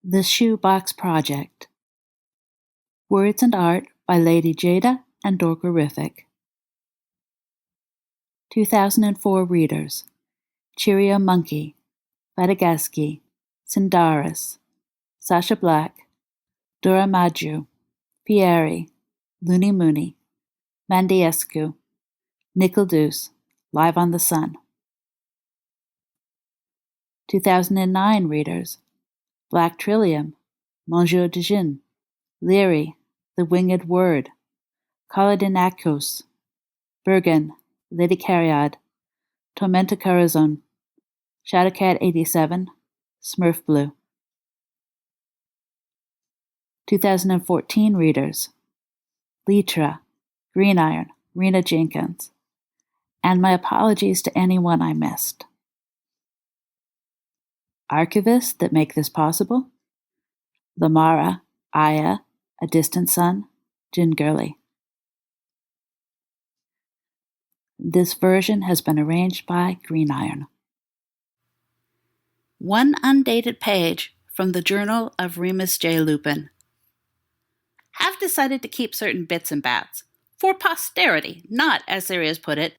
The Shoebox Project. Words and Art by Lady Jada and Dorkerific. 2004 readers: Cheeriomonkey, Fadagaski, Syndarys, Sasha Black, Doramajoo, Fieri, Loony Mooney, Mandyesque, deuce, Liveonthesun. 2009 readers: Black Trillium, Monsieur de Gin, Leerie, thewingedword, khloidanikos, bergann, ladycariad, tormentacorazon, shadowcat 87, Smurf Blue. 2014 readers: Litra, Greeniron, Rena Jenkins, and my apologies to anyone I missed. Archivists that make this possible: Lamara, Aya, A Distant Sun, Jin Gurley. This version has been arranged by Greeniron. One undated page from the Journal of Remus J. Lupin. Have decided to keep certain bits and bats for posterity, not, as Sirius put it,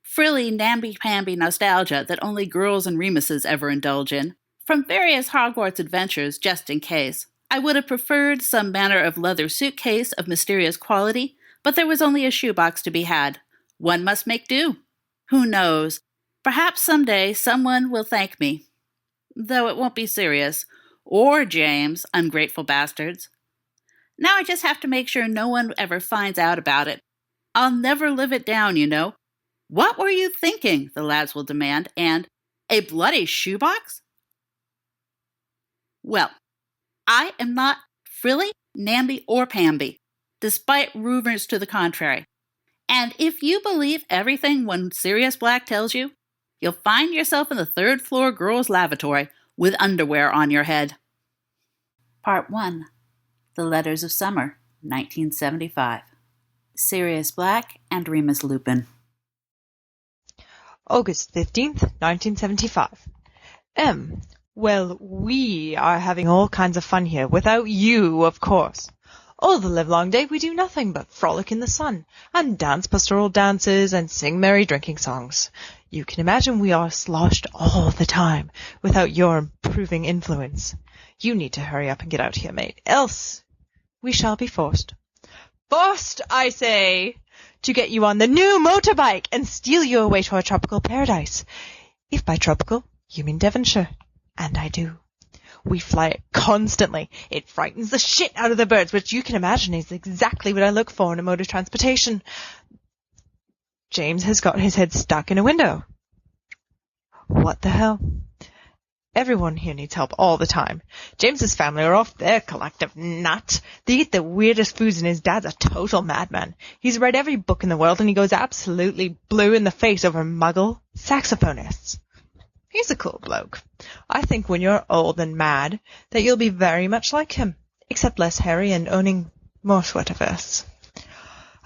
frilly namby-pamby nostalgia that only girls and Remuses ever indulge in, from various Hogwarts adventures just in case. I would have preferred some manner of leather suitcase of mysterious quality, but there was only a shoebox to be had. One must make do. Who knows? Perhaps someday someone will thank me. Though it won't be Sirius, or James, ungrateful bastards. Now I just have to make sure no one ever finds out about it. I'll never live it down, you know. What were you thinking? The lads will demand, and a bloody shoebox? Well, I am not frilly, namby, or pamby, despite rumors to the contrary. And if you believe everything one Sirius Black tells you, you'll find yourself in the third-floor girls' lavatory with underwear on your head. Part 1. The Letters of Summer, 1975. Sirius Black and Remus Lupin. August 15th, 1975. Well, we are having all kinds of fun here, without you, of course. All the livelong day we do nothing but frolic in the sun, and dance pastoral dances, and sing merry drinking songs. You can imagine we are sloshed all the time, without your improving influence. You need to hurry up and get out here, mate, else we shall be forced. Forced, I say, to get you on the new motorbike and steal you away to our tropical paradise. If by tropical, you mean Devonshire. And I do. We fly it constantly. It frightens the shit out of the birds, which you can imagine is exactly what I look for in a mode of transportation. James has got his head stuck in a window. What the hell? Everyone here needs help all the time. James's family are off their collective nut. They eat the weirdest foods, and his dad's a total madman. He's read every book in the world, and he goes absolutely blue in the face over muggle saxophonists. He's a cool bloke. I think when you're old and mad that you'll be very much like him, except less hairy and owning more sweatervests.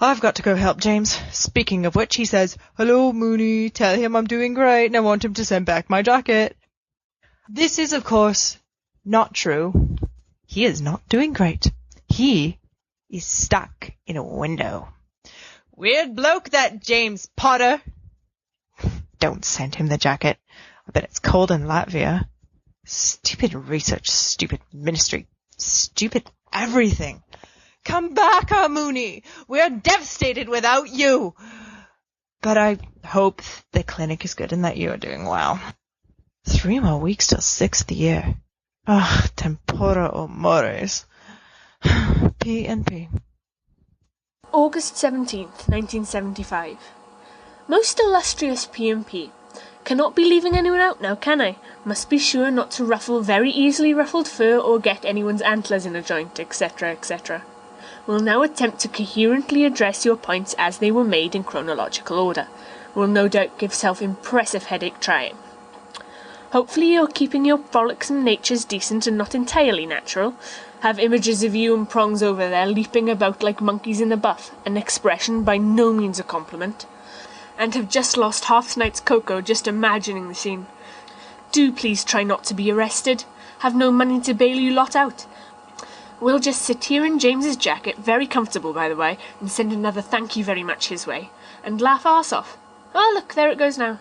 I've got to go help James. Speaking of which, he says, "Hello, Mooney, tell him I'm doing great and I want him to send back my jacket." This is, of course, not true. He is not doing great. He is stuck in a window. Weird bloke, that James Potter. Don't send him the jacket. I bet it's cold in Latvia. Stupid research, stupid ministry, stupid everything. Come back, Mooney. We're devastated without you. But I hope the clinic is good and that you are doing well. 3 more weeks till 6th year. Ah, tempora o mores. P&P. August 17th, 1975. Most illustrious P&P. Cannot be leaving anyone out now, can I? Must be sure not to ruffle very easily ruffled fur or get anyone's antlers in a joint, etc., etc. Will now attempt to coherently address your points as they were made in chronological order. Will no doubt give self-impressive headache trying. Hopefully you're keeping your frolicsome natures decent and not entirely natural. Have images of you and Prongs over there leaping about like monkeys in a buff, an expression by no means a compliment. And have just lost half tonight's cocoa just imagining the scene. Do please try not to be arrested. have no money to bail you lot out. We'll just sit here in James's jacket, very comfortable by the way, and send another thank you very much his way, and laugh arse off. Oh look, there it goes now.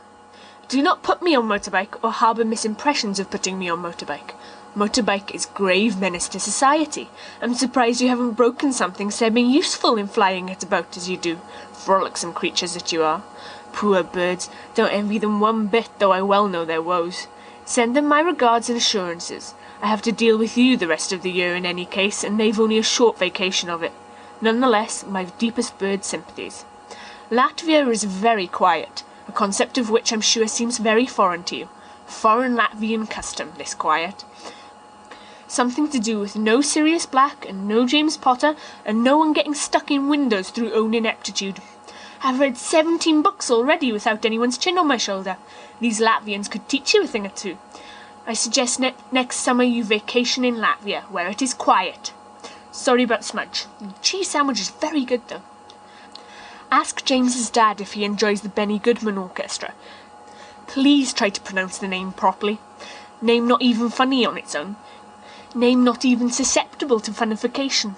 Do not put me on motorbike or harbour misimpressions of putting me on motorbike. Motorbike is grave menace to society. I'm surprised you haven't broken something semi-useful in flying it about as you do, frolicsome creatures that you are. Poor birds, don't envy them one bit, though I well know their woes. Send them my regards and assurances. I have to deal with you the rest of the year in any case, and they've only a short vacation of it. Nonetheless, my deepest bird sympathies. Latvia is very quiet, a concept of which I'm sure seems very foreign to you. Foreign Latvian custom, this quiet. Something to do with no Sirius Black and no James Potter, and no one getting stuck in windows through own ineptitude. I've read 17 books already without anyone's chin on my shoulder. These Latvians could teach you a thing or two. I suggest next summer you vacation in Latvia, where it is quiet. Sorry about smudge. The cheese sandwich is very good, though. Ask James's dad if he enjoys the Benny Goodman Orchestra. Please try to pronounce the name properly. Name not even funny on its own. Name not even susceptible to funification.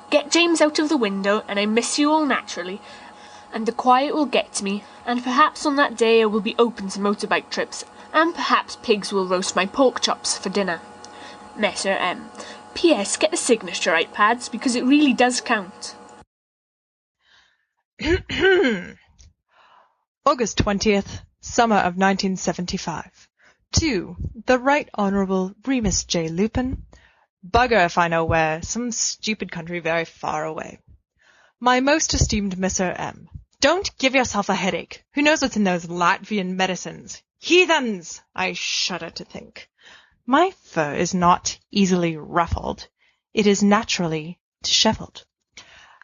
Get James out of the window, and I miss you all naturally, and the quiet will get to me, and perhaps on that day I will be open to motorbike trips, and perhaps pigs will roast my pork chops for dinner. Messer M. P.S. Get the signature right, Pads, because it really does count. August 20th, summer of 1975. To the Right Honourable Remus J. Lupin, bugger if I know where, some stupid country very far away. My most esteemed Mr. M. Don't give yourself a headache. Who knows what's in those Latvian medicines? Heathens! I shudder to think. My fur is not easily ruffled. It is naturally dishevelled.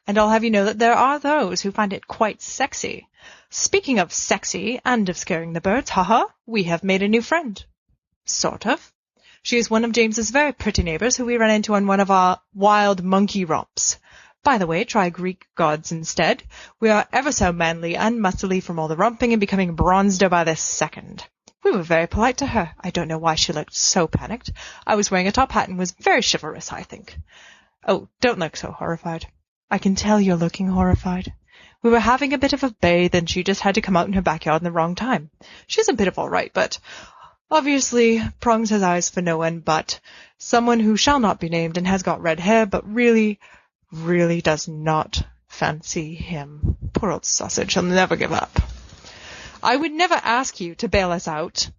And I'll have you know that there are those who find it quite sexy. Speaking of sexy and of scaring the birds, haha, we have made a new friend. Sort of. She is one of James's very pretty neighbours who we ran into on one of our wild monkey romps. By the way, try Greek gods instead. We are ever so manly and muscly from all the romping and becoming bronzeder by the second. We were very polite to her. I don't know why she looked so panicked. I was wearing a top hat and was very chivalrous, I think. Oh, don't look so horrified. I can tell you're looking horrified. We were having a bit of a bathe and she just had to come out in her backyard in the wrong time. She's a bit of all right, but obviously prongs has eyes for no one but someone who shall not be named and has got red hair, but really does not fancy him. Poor old sausage, he'll never give up. I would never ask you to bail us out.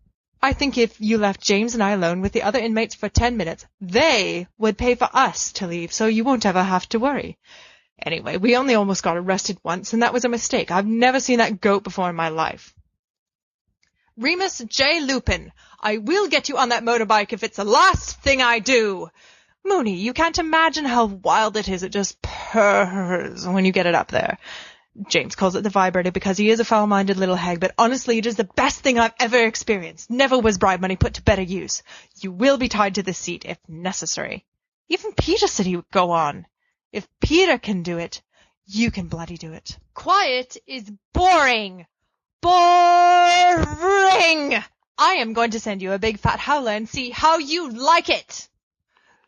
I think if you left James and I alone with the other inmates for 10 minutes, they would pay for us to leave, so you won't ever have to worry. Anyway, we only almost got arrested once, and that was a mistake. I've never seen that goat before in my life. Remus J. Lupin, I will get you on that motorbike if it's the last thing I do. Mooney, you can't imagine how wild it is. It just purrs when you get it up there. James calls it the vibrator because he is a foul-minded little hag, but honestly, it is the best thing I've ever experienced. Never was bribe money put to better use. You will be tied to the seat if necessary. Even Peter said he would go on. If Peter can do it, you can bloody do it. Quiet is boring. Boring! I am going to send you a big fat howler and see how you like it.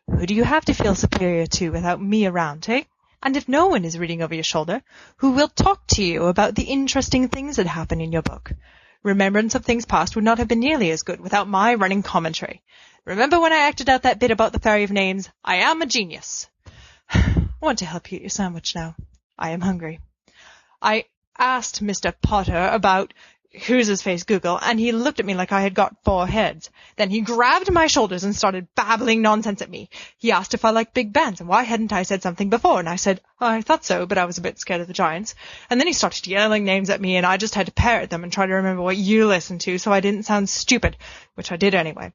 Who do you have to feel superior to without me around, eh? And if no one is reading over your shoulder, who will talk to you about the interesting things that happen in your book? Remembrance of things past would not have been nearly as good without my running commentary. Remember when I acted out that bit about the Fairy of Names? I am a genius. I want to help you eat your sandwich now. I am hungry. I asked Mr. Potter about Who's His Face Google, and he looked at me like I had got 4 heads. Then he grabbed my shoulders and started babbling nonsense at me. He asked if I liked big bands, and why hadn't I said something before, and I said, I thought so, but I was a bit scared of the Giants. And then he started yelling names at me, and I just had to parrot them and try to remember what you listened to, so I didn't sound stupid, which I did anyway.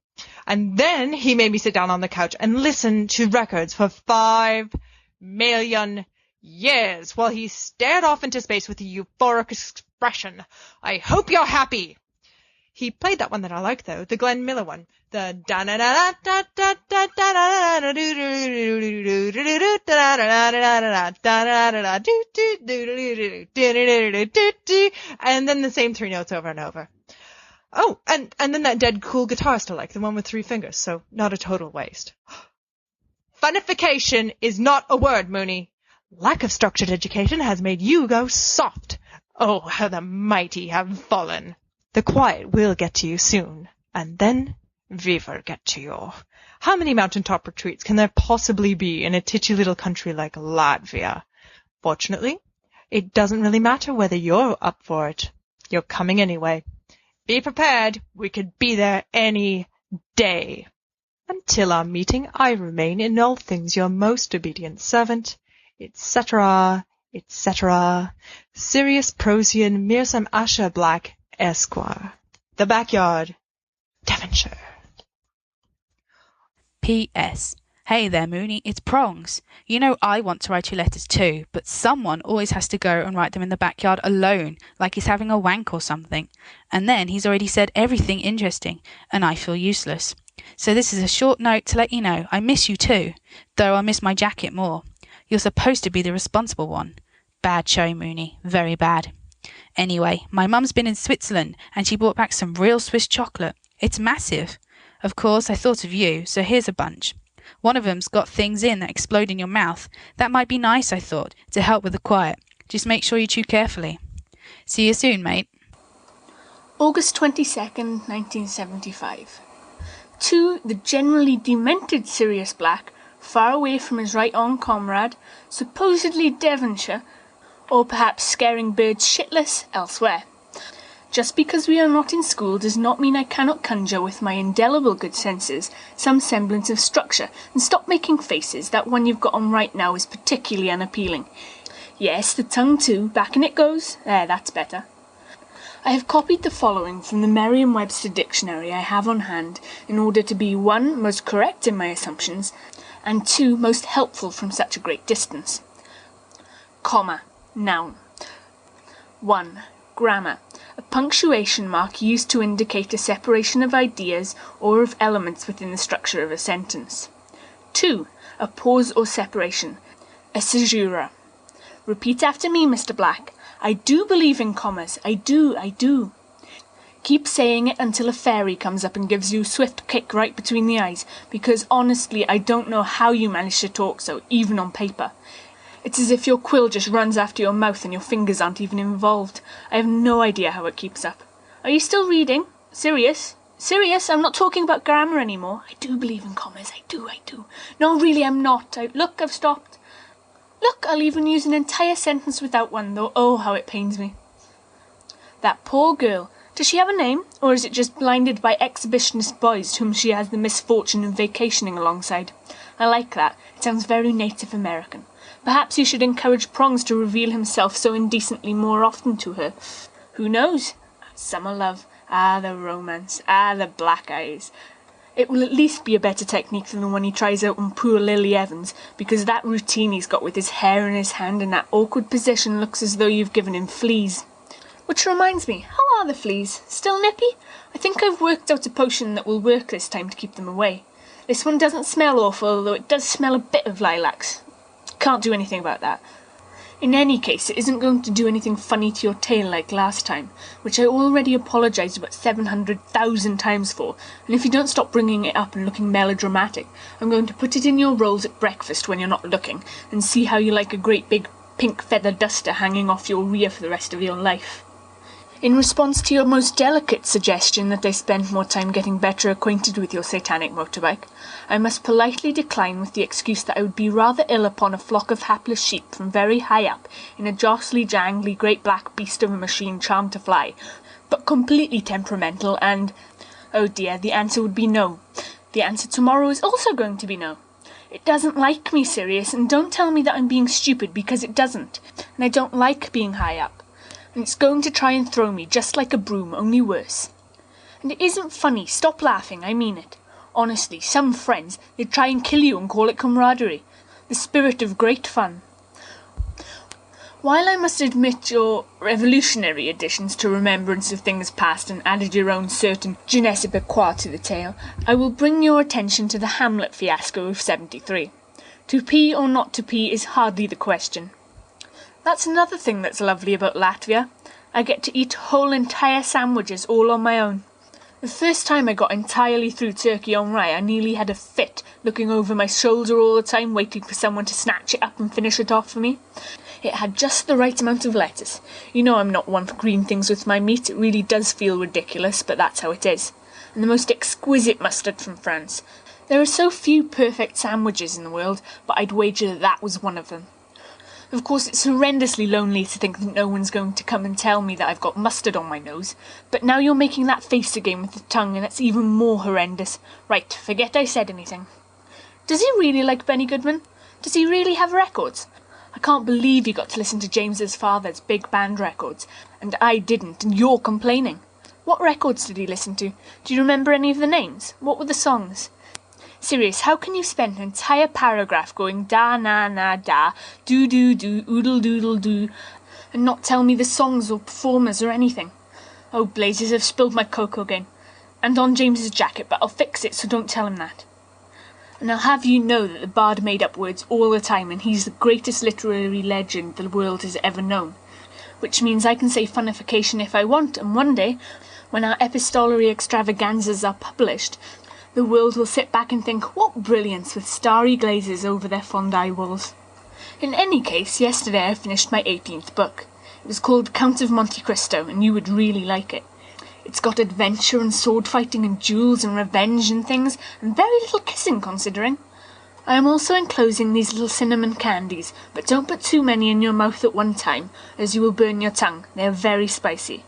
And then he made me sit down on the couch and listen to records for 5 million years while he stared off into space with a euphoric expression. I hope you're happy. He played that one that I like, though, the Glenn Miller one. The and then the same 3 notes over and over. Oh, and then that dead cool guitarist I like, the one with 3 fingers, so not a total waste. Funification is not a word, Mooney. Lack of structured education has made you go soft. Oh, how the mighty have fallen. The quiet will get to you soon, and then we will get to you. How many mountaintop retreats can there possibly be in a titchy little country like Latvia? Fortunately, it doesn't really matter whether you're up for it. You're coming anyway. Be prepared. We could be there any day. Until our meeting, I remain in all things your most obedient servant, etc., etc., Sirius Prosian Mirsam Asher Black, Esquire. The Backyard, Devonshire. P.S. Hey there, Mooney, it's Prongs. You know I want to write you letters too, but someone always has to go and write them in the backyard alone, like he's having a wank or something. And then he's already said everything interesting, and I feel useless. So this is a short note to let you know I miss you too, though I miss my jacket more. You're supposed to be the responsible one. Bad show, Mooney, very bad. Anyway, my mum's been in Switzerland, and she brought back some real Swiss chocolate. It's massive. Of course, I thought of you, so here's a bunch. One of 'em's got things in that explode in your mouth. That might be nice, I thought, to help with the quiet. Just make sure you chew carefully. See you soon, mate. August 22nd, 1975. To the generally demented Sirius Black, far away from his right-on comrade, supposedly Devonshire, or perhaps scaring birds shitless elsewhere. Just because we are not in school does not mean I cannot conjure with my indelible good senses some semblance of structure, and stop making faces. That one you've got on right now is particularly unappealing. Yes, the tongue too, back and it goes. There, that's better. I have copied the following from the Merriam-Webster dictionary I have on hand in order to be 1. Most correct in my assumptions, and 2. Most helpful from such a great distance. Comma, noun. 1. Grammar. A punctuation mark used to indicate a separation of ideas or of elements within the structure of a sentence. 2. A pause or separation. A caesura. Repeat after me, Mr. Black. I do believe in commas. I do. Keep saying it until a fairy comes up and gives you a swift kick right between the eyes, because honestly I don't know how you manage to talk so, even on paper. It's as if your quill just runs after your mouth and your fingers aren't even involved. I have no idea how it keeps up. Are you still reading? Serious? Serious? I'm not talking about grammar anymore. I do believe in commas. I do. No, really, I'm not. Look, I've stopped. Look, I'll even use an entire sentence without one, though. Oh, how it pains me. That poor girl. Does she have a name? Or is it just blinded by exhibitionist boys whom she has the misfortune of vacationing alongside? I like that. It sounds very Native American. Perhaps you should encourage Prongs to reveal himself so indecently more often to her. Who knows? Summer love. Ah, the romance. Ah, the black eyes. It will at least be a better technique than the one he tries out on poor Lily Evans, because that routine he's got with his hair in his hand in that awkward position looks as though you've given him fleas. Which reminds me, how are the fleas? Still nippy? I think I've worked out a potion that will work this time to keep them away. This one doesn't smell awful, although it does smell a bit of lilacs. Can't do anything about that. In any case, it isn't going to do anything funny to your tail like last time, which I already apologised about 700,000 times for, and if you don't stop bringing it up and looking melodramatic, I'm going to put it in your rolls at breakfast when you're not looking, and see how you like a great big pink feather duster hanging off your rear for the rest of your life. In response to your most delicate suggestion that I spend more time getting better acquainted with your satanic motorbike, I must politely decline with the excuse that I would be rather ill upon a flock of hapless sheep from very high up in a jostly, jangly, great black beast of a machine charmed to fly, but completely temperamental and... Oh dear, the answer would be no. The answer tomorrow is also going to be no. It doesn't like me, Sirius, and don't tell me that I'm being stupid, because it doesn't. And I don't like being high up. And it's going to try and throw me just like a broom, only worse. And it isn't funny, stop laughing, I mean it. Honestly, some friends, they'd try and kill you and call it camaraderie. The spirit of great fun. While I must admit your revolutionary additions to remembrance of things past and added your own certain je ne sais quoi to the tale, I will bring your attention to the Hamlet fiasco of 73. To pee or not to pee is hardly the question. That's another thing that's lovely about Latvia. I get to eat whole entire sandwiches all on my own. The first time I got entirely through turkey on rye, I nearly had a fit, looking over my shoulder all the time, waiting for someone to snatch it up and finish it off for me. It had just the right amount of lettuce. You know I'm not one for green things with my meat. It really does feel ridiculous, but that's how it is. And the most exquisite mustard from France. There are so few perfect sandwiches in the world, but I'd wager that was one of them. Of course, it's horrendously lonely to think that no one's going to come and tell me that I've got mustard on my nose. But now you're making that face again with the tongue, and it's even more horrendous. Right, forget I said anything. Does he really like Benny Goodman? Does he really have records? I can't believe you got to listen to James's father's big band records, and I didn't, and you're complaining. What records did he listen to? Do you remember any of the names? What were the songs? Sirius, how can you spend an entire paragraph going da na na da, do do do, oodle doodle do, and not tell me the songs or performers or anything? Oh, blazes, I've spilled my cocoa again. And on James's jacket, but I'll fix it, so don't tell him that. And I'll have you know that the bard made up words all the time, and he's the greatest literary legend the world has ever known. Which means I can say funnification if I want, and one day, when our epistolary extravaganzas are published, the world will sit back and think, what brilliance with starry glazes over their fond eye walls. In any case, yesterday I finished my 18th book. It was called Count of Monte Cristo, and you would really like it. It's got adventure and sword fighting and duels and revenge and things, and very little kissing considering. I am also enclosing these little cinnamon candies, but don't put too many in your mouth at one time, as you will burn your tongue. They are very spicy.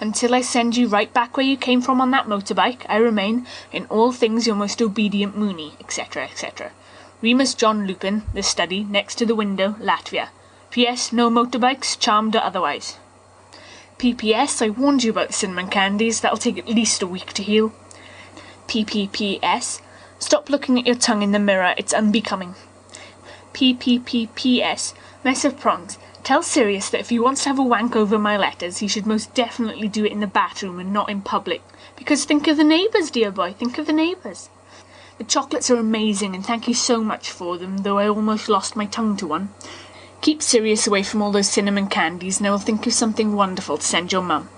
Until I send you right back where you came from on that motorbike, I remain, in all things, your most obedient Mooney, etc., etc. Remus John Lupin, The Study, next to the window, Latvia. P.S. No motorbikes, charmed or otherwise. P.P.S. I warned you about the cinnamon candies. That'll take at least a week to heal. P.P.P.S. Stop looking at your tongue in the mirror. It's unbecoming. P.P.P.P.S. Mess of prongs. Tell Sirius that if he wants to have a wank over my letters, he should most definitely do it in the bathroom and not in public. Because think of the neighbours, dear boy, think of the neighbours. The chocolates are amazing, and thank you so much for them, though I almost lost my tongue to one. Keep Sirius away from all those cinnamon candies, and I will think of something wonderful to send your mum.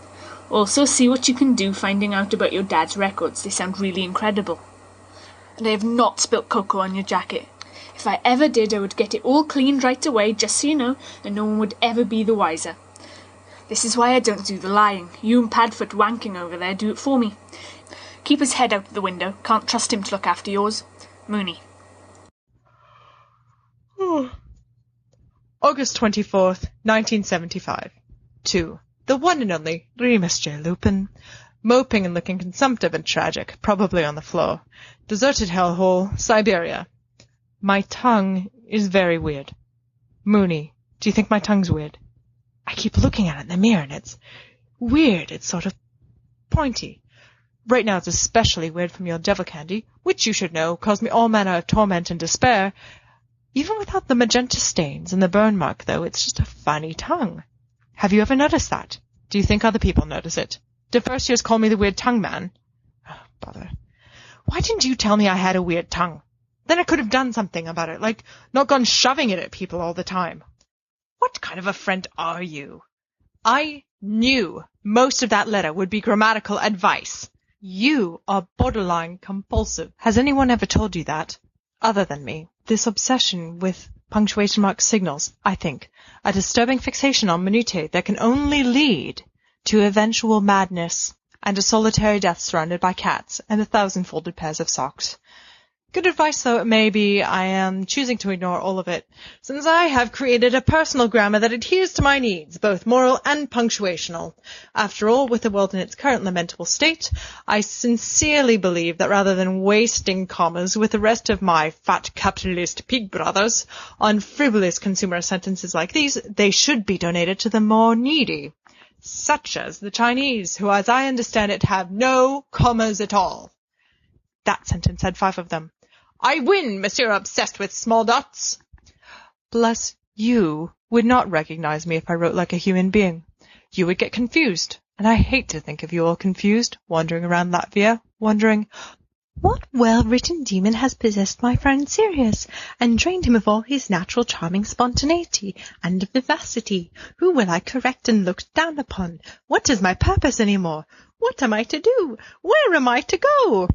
Also, see what you can do finding out about your dad's records. They sound really incredible. And I have not spilt cocoa on your jacket. If I ever did, I would get it all cleaned right away, just so you know, and no one would ever be the wiser. This is why I don't do the lying. You and Padfoot wanking over there do it for me. Keep his head out of the window. Can't trust him to look after yours. Mooney. August 24th, 1975. 2. The one and only Remus J. Lupin. Moping and looking consumptive and tragic, probably on the floor. Deserted hellhole, Siberia. My tongue is very weird. Mooney, do you think my tongue's weird? I keep looking at it in the mirror and it's weird. It's sort of pointy. Right now it's especially weird from your devil candy, which you should know caused me all manner of torment and despair. Even without the magenta stains and the burn mark, though, it's just a funny tongue. Have you ever noticed that? Do you think other people notice it? Do first years call me the weird tongue man? Oh, bother. Why didn't you tell me I had a weird tongue? Then I could have done something about it, like not gone shoving it at people all the time. What kind of a friend are you? I knew most of that letter would be grammatical advice. You are borderline compulsive. Has anyone ever told you that? Other than me. This obsession with punctuation mark signals, I think, a disturbing fixation on minutiae that can only lead to eventual madness and a solitary death surrounded by cats and 1,000 folded pairs of socks. Good advice though it may be, I am choosing to ignore all of it, since I have created a personal grammar that adheres to my needs, both moral and punctuational. After all, with the world in its current lamentable state, I sincerely believe that rather than wasting commas with the rest of my fat capitalist pig brothers on frivolous consumer sentences like these, they should be donated to the more needy, such as the Chinese, who, as I understand it, have no commas at all. That sentence had 5 of them. I win, Monsieur Obsessed with Small Dots. Bless you would not recognize me if I wrote like a human being. You would get confused, and I hate to think of you all confused, wandering around Latvia, wondering, What well-written demon has possessed my friend Sirius, and drained him of all his natural charming spontaneity and vivacity? Who will I correct and look down upon? What is my purpose any more? What am I to do? Where am I to go?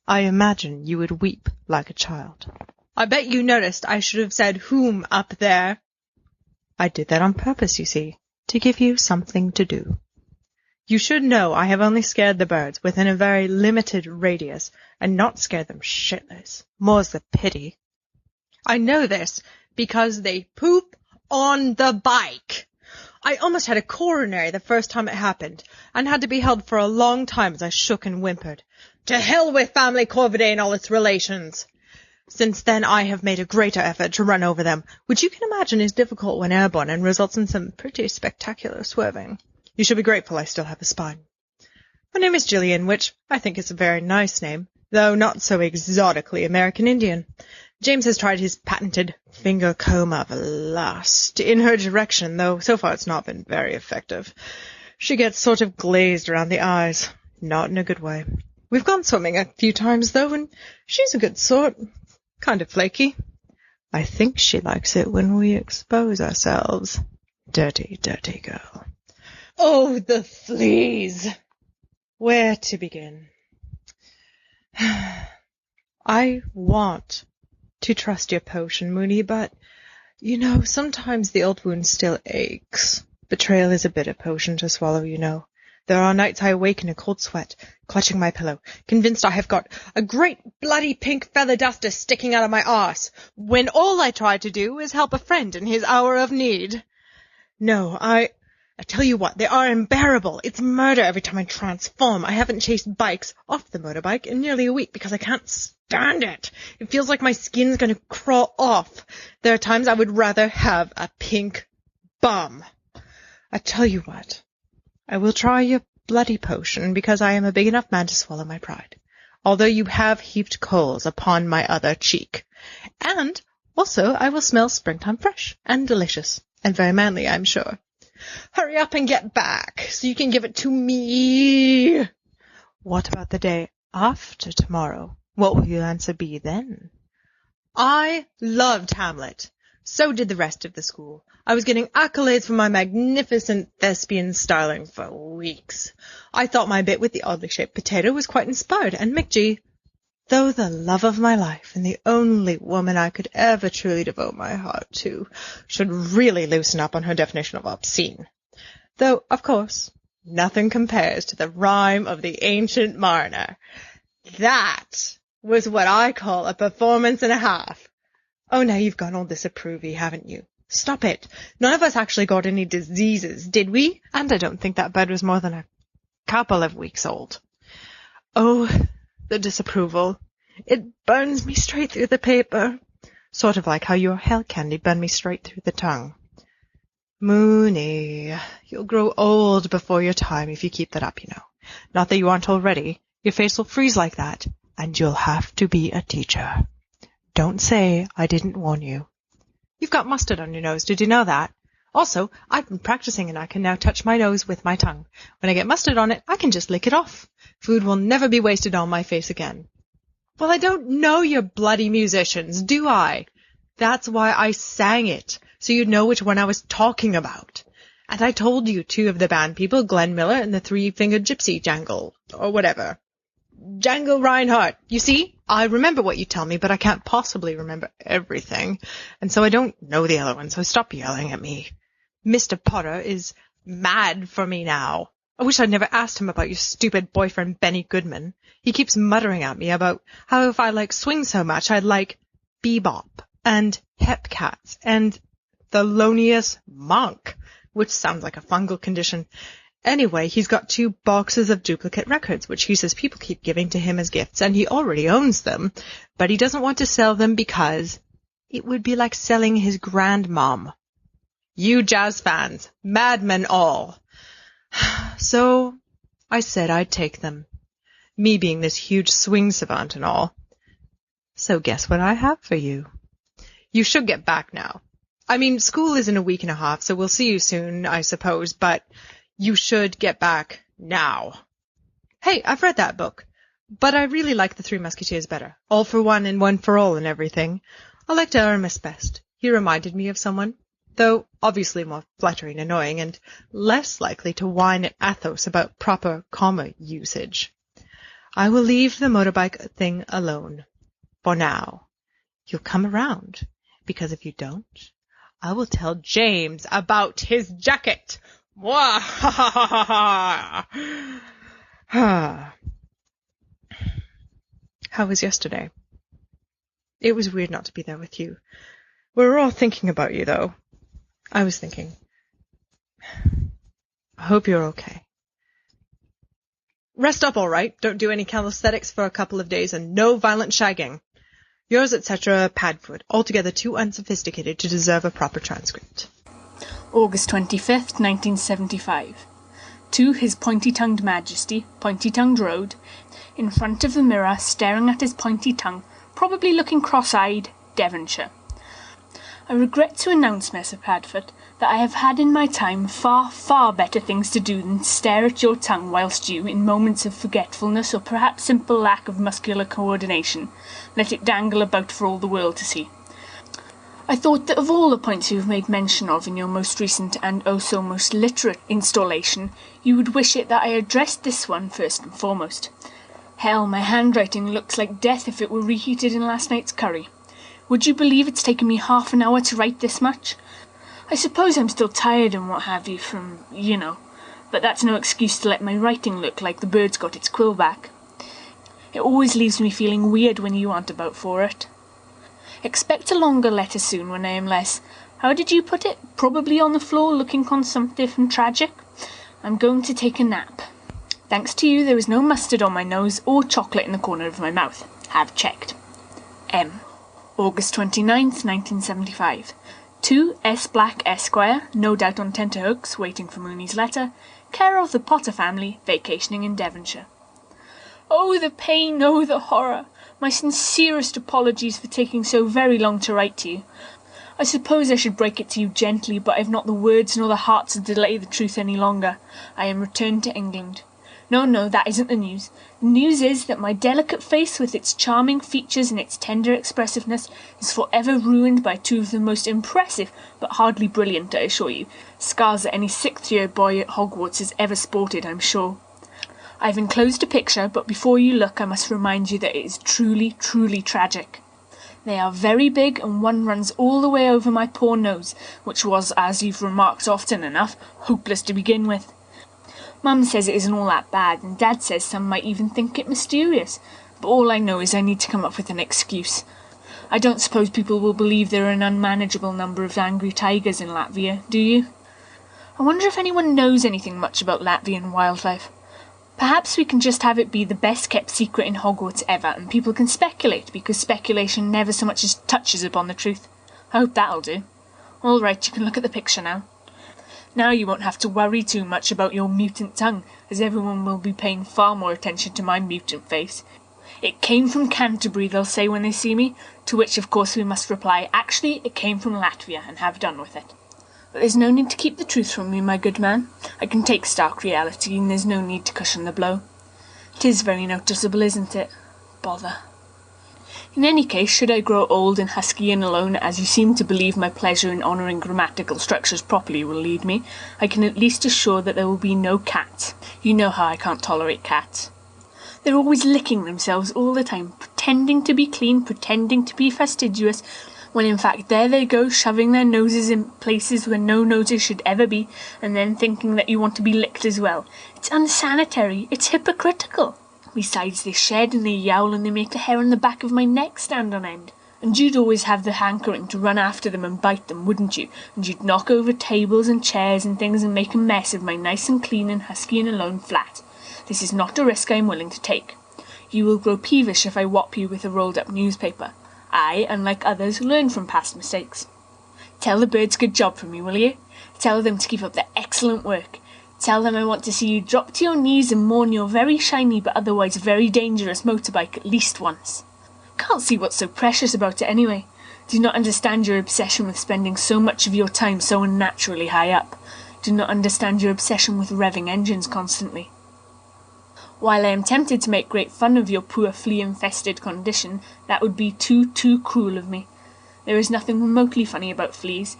I imagine you would weep like a child. I bet you noticed I should have said whom up there. I did that on purpose, you see, to give you something to do. You should know I have only scared the birds within a very limited radius, and not scared them shitless. More's the pity. I know this because they poop on the bike. I almost had a coronary the first time it happened, and had to be held for a long time as I shook and whimpered. To hell with family corvidae and all its relations. Since then I have made a greater effort to run over them, which you can imagine is difficult when airborne and results in some pretty spectacular swerving. You should be grateful I still have a spine. My name is Gillian, which I think is a very nice name, though not so exotically American Indian. James has tried his patented finger comb of lust in her direction, though so far it's not been very effective. She gets sort of glazed around the eyes. Not in a good way. We've gone swimming a few times, though, and she's a good sort. Kind of flaky. I think she likes it when we expose ourselves. Dirty, dirty girl. Oh, the fleas! Where to begin? I want to trust your potion, Moony, but, you know, sometimes the old wound still aches. Betrayal is a bitter potion to swallow, you know. There are nights I awake in a cold sweat, clutching my pillow, convinced I have got a great bloody pink feather duster sticking out of my arse, when all I try to do is help a friend in his hour of need. No, I tell you what, they are unbearable. It's murder every time I transform. I haven't chased bikes off the motorbike in nearly a week because I can't stand it. It feels like my skin's going to crawl off. There are times I would rather have a pink bum. I tell you what, I will try your bloody potion because I am a big enough man to swallow my pride, although you have heaped coals upon my other cheek. And also I will smell springtime fresh and delicious, and very manly, I'm sure. Hurry up and get back, so you can give it to me. What about the day after tomorrow? What will your answer be then? I loved Hamlet. So did the rest of the school. I was getting accolades for my magnificent thespian styling for weeks. I thought my bit with the oddly shaped potato was quite inspired, and Mick G, though the love of my life and the only woman I could ever truly devote my heart to, should really loosen up on her definition of obscene. Though, of course, nothing compares to the rhyme of the Ancient Mariner. That was what I call a performance and a half. Oh, now you've gone all disapprovey, haven't you? Stop it. None of us actually got any diseases, did we? And I don't think that bird was more than a couple of weeks old. Oh, the disapproval. It burns me straight through the paper. Sort of like how your hell candy burned me straight through the tongue. Moony, you'll grow old before your time if you keep that up, you know. Not that you aren't already. Your face will freeze like that, and you'll have to be a teacher. Don't say I didn't warn you. You've got mustard on your nose, did you know that? Also, I've been practicing and I can now touch my nose with my tongue. When I get mustard on it, I can just lick it off. Food will never be wasted on my face again. Well, I don't know your bloody musicians, do I? That's why I sang it, so you'd know which one I was talking about. And I told you two of the band people, Glenn Miller and the Three-Fingered Gypsy Jangle, or whatever. Jangle Reinhardt. You see, I remember what you tell me, but I can't possibly remember everything, and so I don't know the other one, so stop yelling at me. Mr. Potter is mad for me now. I wish I'd never asked him about your stupid boyfriend, Benny Goodman. He keeps muttering at me about how if I like swing so much, I'd like bebop and hepcats and Thelonious Monk, which sounds like a fungal condition. Anyway, he's got 2 boxes of duplicate records, which he says people keep giving to him as gifts, and he already owns them, but he doesn't want to sell them because it would be like selling his grandmom. You jazz fans, madmen all. So I said I'd take them, me being this huge swing savant and all. So guess what I have for you? You should get back now. I mean, school is in a week and a half, so we'll see you soon, I suppose, but you should get back now. Hey, I've read that book. But I really like the Three Musketeers better. All for one and one for all and everything. I liked Aramis best. He reminded me of someone, though obviously more flattering and annoying, and less likely to whine at Athos about proper comma usage. I will leave the motorbike thing alone. For now. You'll come around, because if you don't, I will tell James about his jacket. Mwah! Ha ha ha ha ha! How was yesterday? It was weird not to be there with you. We were all thinking about you, though. I was thinking. I hope you're okay. Rest up all right. Don't do any calisthenics for a couple of days, and no violent shagging. Yours, etc., Padfoot, altogether too unsophisticated to deserve a proper transcript. August 25th, 1975. To His Pointy-Tongued Majesty, Pointy-Tongued Road, in front of the mirror, staring at his pointy tongue, probably looking cross-eyed, Devonshire. I regret to announce, Messer Padfoot, that I have had in my time far, far better things to do than stare at your tongue whilst you, in moments of forgetfulness or perhaps simple lack of muscular coordination, let it dangle about for all the world to see. I thought that of all the points you have made mention of in your most recent and oh so most literate installation, you would wish it that I addressed this one first and foremost. Hell, my handwriting looks like death if it were reheated in last night's curry. Would you believe it's taken me half an hour to write this much? I suppose I'm still tired and what have you from, but that's no excuse to let my writing look like the bird's got its quill back. It always leaves me feeling weird when you aren't about for it. Expect a longer letter soon when I am less, how did you put it, probably on the floor looking consumptive and tragic? I'm going to take a nap. Thanks to you there is no mustard on my nose or chocolate in the corner of my mouth. Have checked. M. August 29th, 1975. To S. Black, Esquire, no doubt on tenterhooks, waiting for Mooney's letter, care of the Potter family, vacationing in Devonshire. Oh, the pain, oh, the horror! My sincerest apologies for taking so very long to write to you. I suppose I should break it to you gently, but I've not the words nor the heart to delay the truth any longer. I am returned to England. No, that isn't the news. The news is that my delicate face, with its charming features and its tender expressiveness, is forever ruined by two of the most impressive, but hardly brilliant, I assure you, scars that any sixth-year boy at Hogwarts has ever sported, I'm sure. I've enclosed a picture, but before you look I must remind you that it is truly, truly tragic. They are very big, and one runs all the way over my poor nose, which was, as you've remarked often enough, hopeless to begin with. Mum says it isn't all that bad, and Dad says some might even think it mysterious, but all I know is I need to come up with an excuse. I don't suppose people will believe there are an unmanageable number of angry tigers in Latvia, do you? I wonder if anyone knows anything much about Latvian wildlife. Perhaps we can just have it be the best-kept secret in Hogwarts ever, and people can speculate, because speculation never so much as touches upon the truth. I hope that'll do. All right, you can look at the picture now. Now you won't have to worry too much about your mutant tongue, as everyone will be paying far more attention to my mutant face. It came from Canterbury, they'll say when they see me, to which of course we must reply, actually, it came from Latvia, and have done with it. But there's no need to keep the truth from me, my good man. I can take stark reality, and there's no need to cushion the blow. 'Tis very noticeable, isn't it? Bother. In any case, should I grow old and husky and alone, as you seem to believe my pleasure in honouring grammatical structures properly will lead me, I can at least assure that there will be no cats. You know how I can't tolerate cats. They're always licking themselves all the time, pretending to be clean, pretending to be fastidious, when in fact there they go, shoving their noses in places where no noses should ever be, and then thinking that you want to be licked as well. It's unsanitary, it's hypocritical. Besides, they shed and they yowl and they make the hair on the back of my neck stand on end. And you'd always have the hankering to run after them and bite them, wouldn't you? And you'd knock over tables and chairs and things and make a mess of my nice and clean and husky and alone flat. This is not a risk I am willing to take. You will grow peevish if I whop you with a rolled-up newspaper. I, unlike others, learn from past mistakes. Tell the birds good job for me, will you? Tell them to keep up their excellent work. Tell them I want to see you drop to your knees and mourn your very shiny but otherwise very dangerous motorbike at least once. Can't see what's so precious about it anyway. Do not understand your obsession with spending so much of your time so unnaturally high up. Do not understand your obsession with revving engines constantly. While I am tempted to make great fun of your poor flea-infested condition, that would be too cruel of me. There is nothing remotely funny about fleas.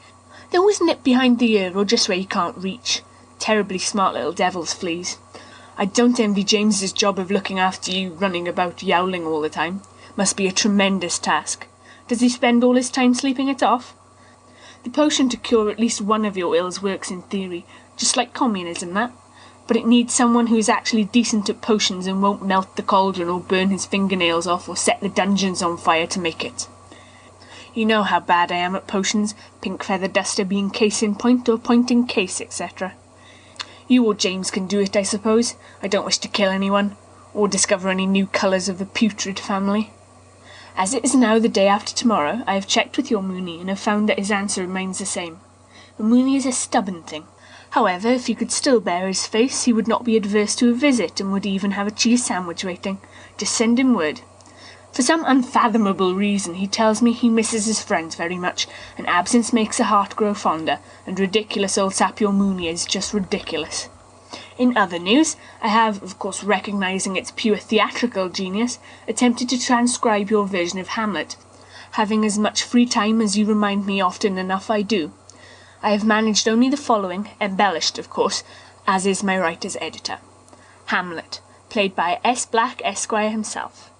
They always nip behind the ear or just where you can't reach. Terribly smart little devils, fleas. I don't envy James's job of looking after you, running about yowling all the time. Must be a tremendous task. Does he spend all his time sleeping it off? The potion to cure at least one of your ills works in theory, just like communism, that. But it needs someone who is actually decent at potions and won't melt the cauldron or burn his fingernails off or set the dungeons on fire to make it. You know how bad I am at potions, pink feather duster being case in point or point in case, etc. You or James can do it, I suppose. I don't wish to kill anyone, or discover any new colours of the putrid family. As it is now the day after tomorrow, I have checked with your Mooney and have found that his answer remains the same. The Mooney is a stubborn thing. However, if you could still bear his face, he would not be adverse to a visit and would even have a cheese sandwich waiting. Just send him word. For some unfathomable reason, he tells me he misses his friends very much, and absence makes a heart grow fonder, and ridiculous old sap your Mooney is just ridiculous. In other news, I have, of course recognising its pure theatrical genius, attempted to transcribe your version of Hamlet. Having as much free time as you remind me often enough I do. I have managed only the following, embellished, of course, as is my writer's editor. Hamlet, played by S. Black, Esquire himself.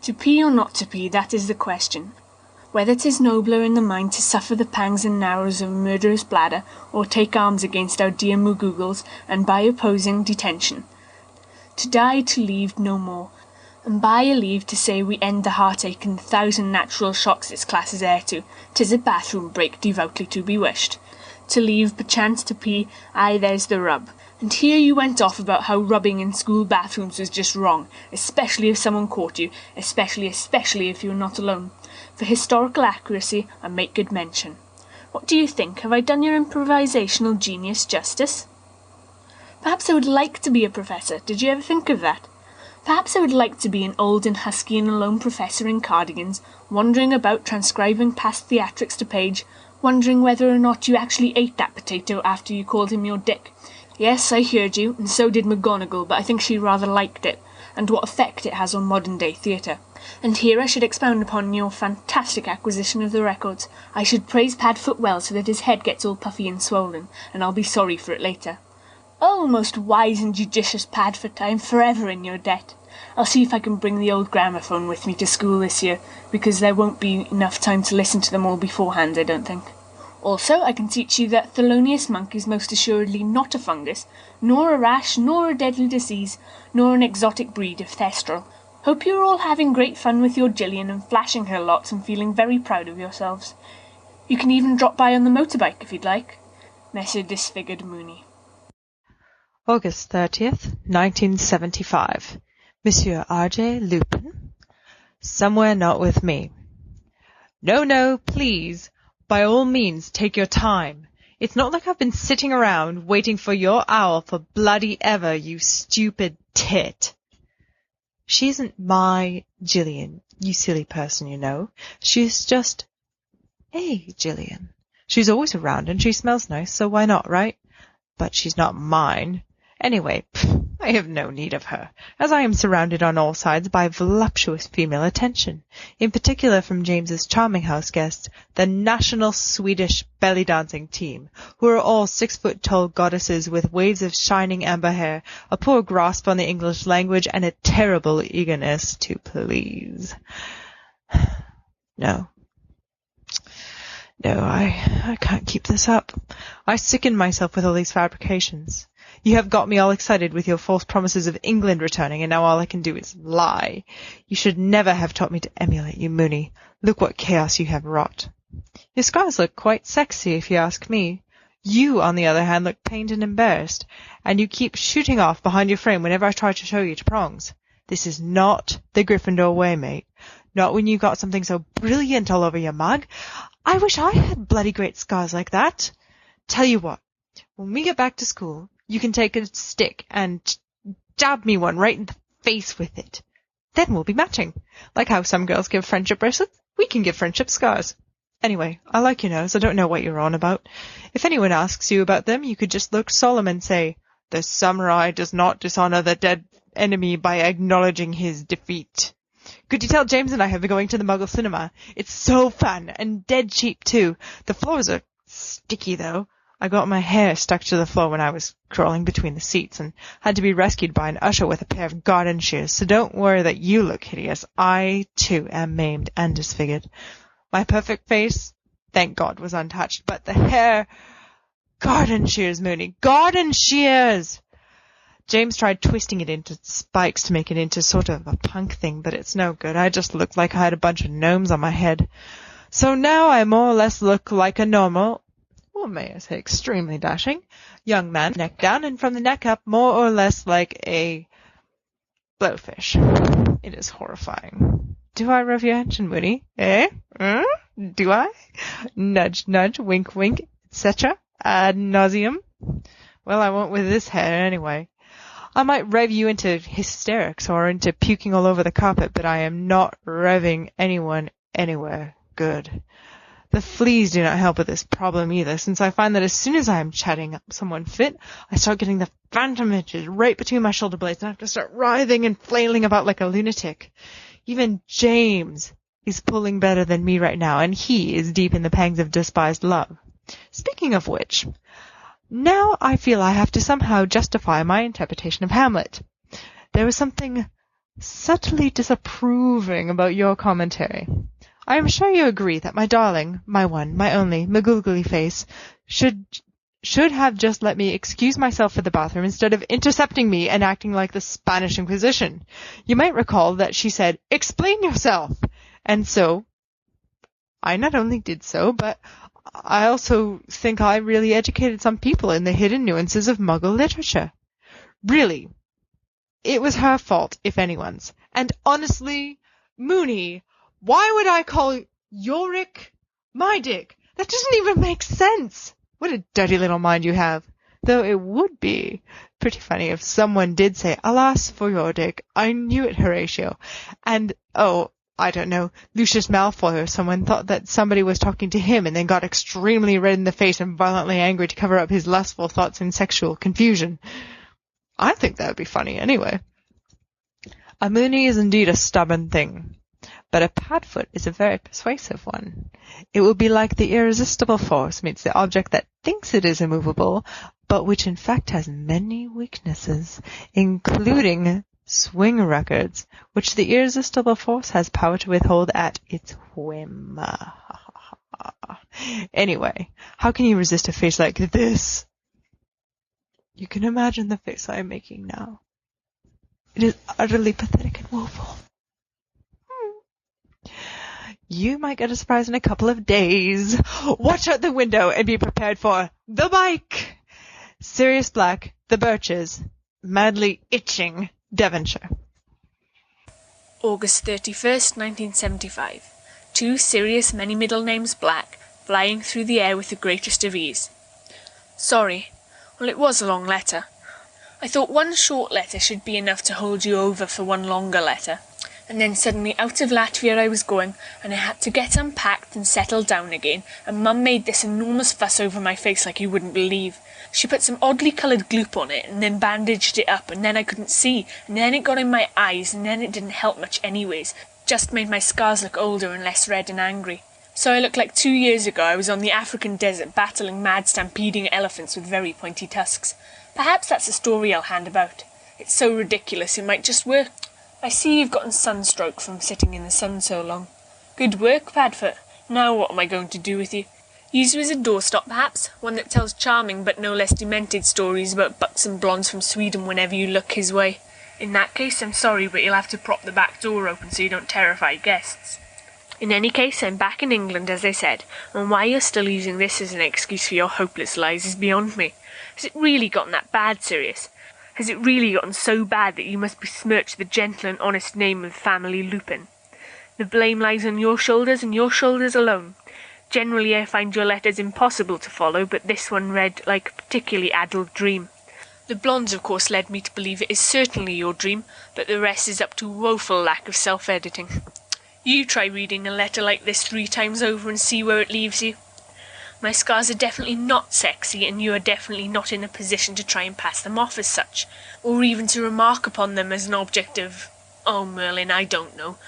To pee or not to pee, that is the question. Whether 'tis nobler in the mind to suffer the pangs and narrows of a murderous bladder, or take arms against our dear Moogoogles, and by opposing detention. To die to leave no more, and by a leave to say we end the heartache and the 1,000 natural shocks this class is heir to, 'tis a bathroom break devoutly to be wished. To leave perchance to pee, aye, there's the rub. And here you went off about how rubbing in school bathrooms was just wrong, especially if someone caught you, especially if you were not alone. For historical accuracy, I make good mention. What do you think? Have I done your improvisational genius justice? Perhaps I would like to be a professor. Did you ever think of that? Perhaps I would like to be an old and husky and alone professor in cardigans, wandering about transcribing past theatrics to page, wondering whether or not you actually ate that potato after you called him your dick. Yes, I heard you, and so did McGonagall, but I think she rather liked it, and what effect it has on modern-day theatre. And here I should expound upon your fantastic acquisition of the records. I should praise Padfoot well so that his head gets all puffy and swollen, and I'll be sorry for it later. Oh, most wise and judicious Padfoot, I am forever in your debt. I'll see if I can bring the old gramophone with me to school this year, because there won't be enough time to listen to them all beforehand, I don't think. Also, I can teach you that Thelonious Monk is most assuredly not a fungus, nor a rash, nor a deadly disease, nor an exotic breed of thestral. Hope you're all having great fun with your Gillian and flashing her lots and feeling very proud of yourselves. You can even drop by on the motorbike if you'd like. Messer Disfigured Mooney. August 30th, 1975. Monsieur R.J. Lupin. Somewhere not with me. No, please. By all means, take your time. It's not like I've been sitting around waiting for your owl for bloody ever, you stupid tit. She isn't my Gillian, you silly person, you know. She's just a Gillian. She's always around and she smells nice, so why not, right? But she's not mine. Anyway, I have no need of her, as I am surrounded on all sides by voluptuous female attention, in particular from James's charming house guests, the national Swedish belly-dancing team, who are all 6-foot-tall goddesses with waves of shining amber hair, a poor grasp on the English language, and a terrible eagerness to please. No, I can't keep this up. I sicken myself with all these fabrications. You have got me all excited with your false promises of England returning, and now all I can do is lie. You should never have taught me to emulate you, Mooney. Look what chaos you have wrought. Your scars look quite sexy, if you ask me. You, on the other hand, look pained and embarrassed, and you keep shooting off behind your frame whenever I try to show you to prongs. This is not the Gryffindor way, mate. Not when you've got something so brilliant all over your mug. I wish I had bloody great scars like that. Tell you what, when we get back to school, you can take a stick and jab me one right in the face with it. Then we'll be matching. Like how some girls give friendship bracelets, we can give friendship scars. Anyway, I like your nose. I don't know what you're on about. If anyone asks you about them, you could just look solemn and say, "The samurai does not dishonor the dead enemy by acknowledging his defeat. Could you tell James and I have been going to the Muggle cinema? It's so fun, and dead cheap too. The floors are sticky though. I got my hair stuck to the floor when I was crawling between the seats and had to be rescued by an usher with a pair of garden shears, so don't worry that you look hideous. I, too, am maimed and disfigured. My perfect face, thank God, was untouched, but the hair... Garden shears, Mooney. Garden shears! James tried twisting it into spikes to make it into sort of a punk thing, but it's no good. I just looked like I had a bunch of gnomes on my head. So now I more or less look like a normal... or may I say extremely dashing, young man, neck down, and from the neck up, more or less like a blowfish. It is horrifying. Do I rub your attention, Mooney? Eh? Do I? Nudge, nudge, wink, wink, etc. Ad nauseum. Well, I won't with this hair anyway. I might rev you into hysterics or into puking all over the carpet, but I am not revving anyone anywhere good. The fleas do not help with this problem either, since I find that as soon as I am chatting up someone fit, I start getting the phantom itches right between my shoulder blades, and I have to start writhing and flailing about like a lunatic. Even James is pulling better than me right now, and he is deep in the pangs of despised love. Speaking of which, now I feel I have to somehow justify my interpretation of Hamlet. There was something subtly disapproving about your commentary. I am sure you agree that my darling, my one, my only, McGoogly face should have just let me excuse myself for the bathroom instead of intercepting me and acting like the Spanish Inquisition. You might recall that she said, "Explain yourself!" And so, I not only did so, but I also think I really educated some people in the hidden nuances of Muggle literature. Really, it was her fault, if anyone's. And honestly, Mooney, why would I call Yorick my dick? That doesn't even make sense. What a dirty little mind you have. Though it would be pretty funny if someone did say, "Alas for your dick, I knew it, Horatio." And, I don't know, Lucius Malfoy or someone thought that somebody was talking to him and then got extremely red in the face and violently angry to cover up his lustful thoughts in sexual confusion. I think that would be funny anyway. A Mooney is indeed a stubborn thing. But a Padfoot is a very persuasive one. It will be like the irresistible force meets the object that thinks it is immovable, but which in fact has many weaknesses, including swing records, which the irresistible force has power to withhold at its whim. Anyway, how can you resist a face like this? You can imagine the face I am making now. It is utterly pathetic and woeful. You might get a surprise in a couple of days. Watch out the window and be prepared for the bike. Sirius Black, The Birches, Madly Itching, Devonshire. August 31st, 1975. 2 Sirius, many middle names Black, flying through the air with the greatest of ease. Sorry. Well, it was a long letter. I thought one short letter should be enough to hold you over for one longer letter. And then suddenly out of Latvia I was going, and I had to get unpacked and settled down again, and Mum made this enormous fuss over my face like you wouldn't believe. She put some oddly coloured gloop on it, and then bandaged it up, and then I couldn't see, and then it got in my eyes, and then it didn't help much anyways, just made my scars look older and less red and angry. So I look like 2 years ago I was on the African desert battling mad stampeding elephants with very pointy tusks. Perhaps that's a story I'll hand about. It's so ridiculous it might just work. I see you've gotten sunstroke from sitting in the sun so long. Good work, Padfoot. Now what am I going to do with you? Use you as a doorstop, perhaps? One that tells charming but no less demented stories about buxom blondes from Sweden whenever you look his way. In that case, I'm sorry, but you'll have to prop the back door open so you don't terrify guests. In any case, I'm back in England, as I said, and why you're still using this as an excuse for your hopeless lies is beyond me. Has it really gotten that bad, Sirius? Has it really gotten so bad that you must besmirch the gentle and honest name of the family Lupin? The blame lies on your shoulders and your shoulders alone. Generally I find your letters impossible to follow, but this one read like a particularly addled dream. The blondes, of course, led me to believe it is certainly your dream, but the rest is up to woeful lack of self-editing. You try reading a letter like this 3 times over and see where it leaves you. My scars are definitely not sexy, and you are definitely not in a position to try and pass them off as such, or even to remark upon them as an object of... Oh, Merlin, I don't know.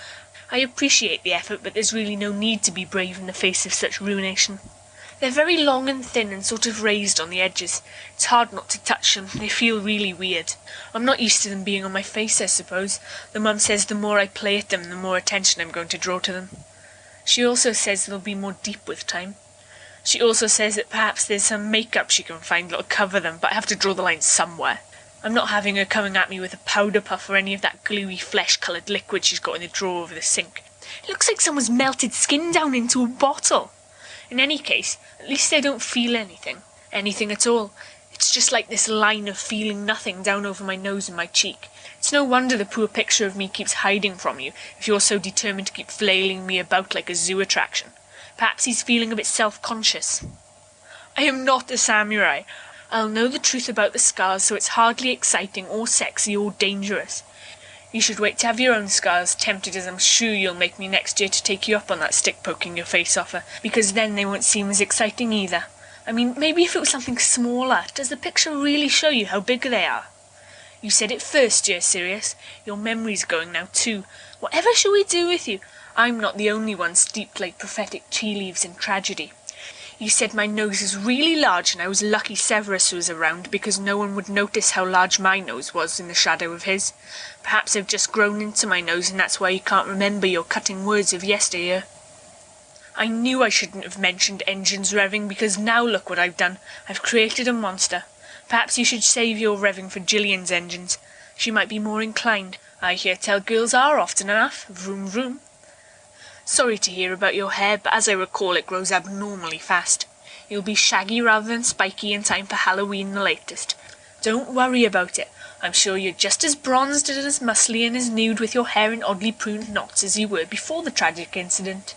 I appreciate the effort, but there's really no need to be brave in the face of such ruination. They're very long and thin and sort of raised on the edges. It's hard not to touch them. They feel really weird. I'm not used to them being on my face, I suppose. The mum says the more I play at them, the more attention I'm going to draw to them. She also says they'll be more deep with time. She also says that perhaps there's some makeup she can find that'll cover them, but I have to draw the line somewhere. I'm not having her coming at me with a powder puff or any of that gluey flesh-coloured liquid she's got in the drawer over the sink. It looks like someone's melted skin down into a bottle. In any case, at least I don't feel anything at all. It's just like this line of feeling nothing down over my nose and my cheek. It's no wonder the poor picture of me keeps hiding from you, if you're so determined to keep flailing me about like a zoo attraction. Perhaps he's feeling a bit self-conscious. I am not a samurai. I'll know the truth about the scars, so it's hardly exciting or sexy or dangerous. You should wait to have your own scars, tempted as I'm sure you'll make me next year to take you up on that stick poking your face offer, because then they won't seem as exciting either. I mean, maybe if it was something smaller. Does the picture really show you how big they are? You said it first, dear Sirius. Your memory's going now too. Whatever shall we do with you? I'm not the only one steeped like prophetic tea leaves in tragedy. You said my nose is really large and I was lucky Severus was around because no one would notice how large my nose was in the shadow of his. Perhaps I've just grown into my nose and that's why you can't remember your cutting words of yesteryear. I knew I shouldn't have mentioned engines revving because now look what I've done. I've created a monster. Perhaps you should save your revving for Gillian's engines. She might be more inclined. I hear tell girls are often enough. Vroom vroom. Sorry to hear about your hair, but as I recall it grows abnormally fast. You'll be shaggy rather than spiky in time for Halloween the latest. Don't worry about it. I'm sure you're just as bronzed and as muscly and as nude with your hair in oddly pruned knots as you were before the tragic incident.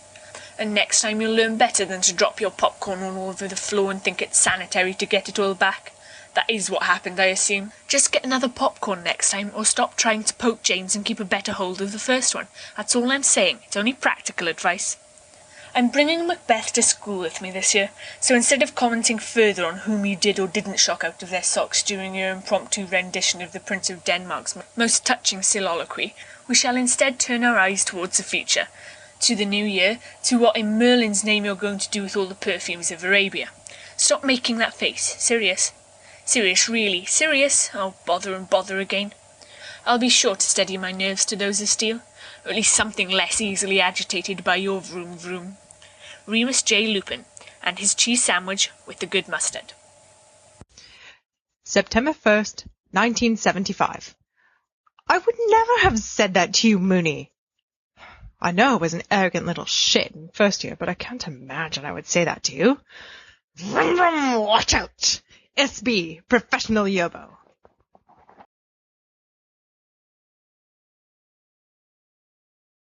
And next time you'll learn better than to drop your popcorn all over the floor and think it's sanitary to get it all back. That is what happened, I assume. Just get another popcorn next time, or stop trying to poke James and keep a better hold of the first one. That's all I'm saying. It's only practical advice. I'm bringing Macbeth to school with me this year, so instead of commenting further on whom you did or didn't shock out of their socks during your impromptu rendition of the Prince of Denmark's most touching soliloquy, we shall instead turn our eyes towards the future, to the new year, to what in Merlin's name you're going to do with all the perfumes of Arabia. Stop making that face, Sirius. Sirius, really, Sirius. Oh, bother and bother again. I'll be sure to steady my nerves to those of steel, or at least something less easily agitated by your vroom vroom. Remus J. Lupin, and his cheese sandwich with the good mustard. September 1st, 1975. I would never have said that to you, Mooney. I know I was an arrogant little shit in first year, but I can't imagine I would say that to you. Vroom vroom, watch out! SB, Professional Yobo.